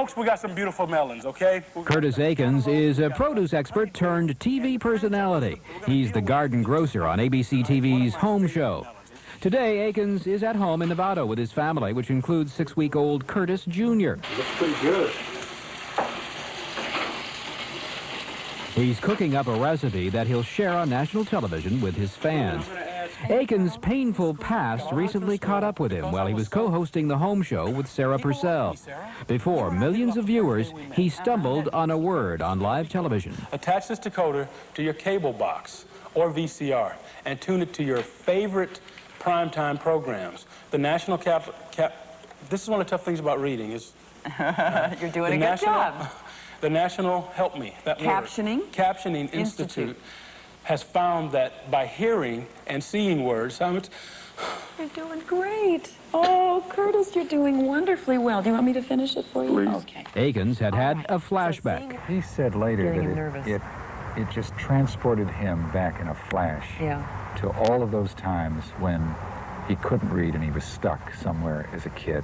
folks, we got some beautiful melons, okay? Curtis Aikens is a produce expert turned TV personality. He's the garden grocer on ABC TV's Home Show. Today, Aikens is at home in Nevada with his family, which includes 6-week-old Curtis Jr. Looks pretty good. He's cooking up a recipe that he'll share on national television with his fans. Aikens' painful past recently caught up with him while he was co-hosting the Home Show with Sarah Purcell. Before millions of viewers, he stumbled on a word on live television. Attach this decoder to your cable box or VCR and tune it to your favorite primetime programs. The national this is one of the tough things about reading is... You're doing a good job. The National, help me, that Captioning? word. Captioning Institute has found that by hearing and seeing words, You're doing great. Oh, Curtis, you're doing wonderfully well. Do you want me to finish it for you? Please. Okay. Aikens had a flashback. He said later that it just transported him back in a flash to all of those times when he couldn't read and he was stuck somewhere as a kid.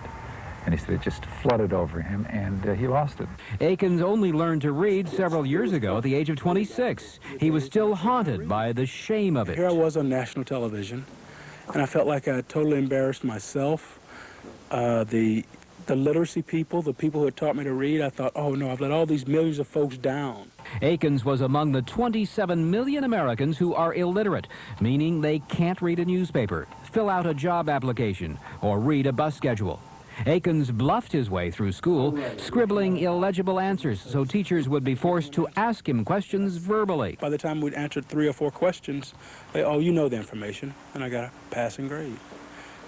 And he said it just flooded over him, and he lost it. Aikens only learned to read several years ago at the age of 26. He was still haunted by the shame of it. Here I was on national television, and I felt like I had totally embarrassed myself. The literacy people, the people who had taught me to read, I thought, oh no, I've let all these millions of folks down. Aikens was among the 27 million Americans who are illiterate, meaning they can't read a newspaper, fill out a job application, or read a bus schedule. Aikens bluffed his way through school, scribbling illegible answers so teachers would be forced to ask him questions verbally. By the time we'd answered 3 or 4 questions, oh, you know the information, and I got a passing grade.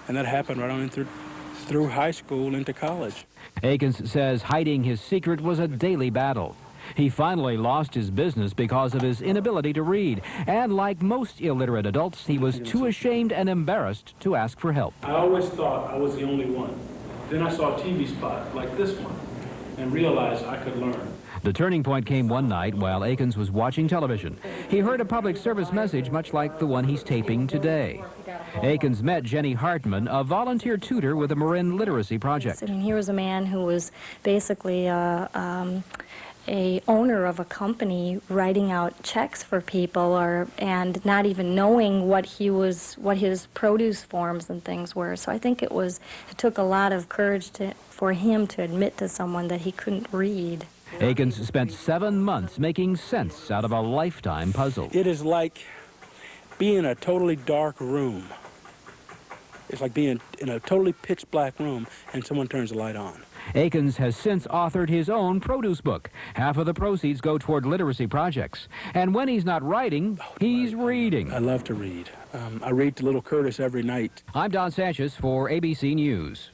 And that happened right on through high school into college. Aikens says hiding his secret was a daily battle. He finally lost his business because of his inability to read. And like most illiterate adults, he was too ashamed and embarrassed to ask for help. I always thought I was the only one. Then I saw a TV spot like this one and realized I could learn. The turning point came one night while Aikens was watching television. He heard a public service message much like the one he's taping today. Aikens met Jenny Hartman, a volunteer tutor with the Marin Literacy Project. I mean, he was a man who was basically a owner of a company writing out checks for people and not even knowing what his produce forms and things were. So I think it took a lot of courage for him to admit to someone that he couldn't read. Aikens spent 7 months making sense out of a lifetime puzzle. It is like being in a totally dark room. It's like being in a totally pitch black room and someone turns the light on. Aikens has since authored his own produce book. Half of the proceeds go toward literacy projects. And when he's not writing, he's reading. I love to read. I read to little Curtis every night. I'm Don Sanchez for ABC News.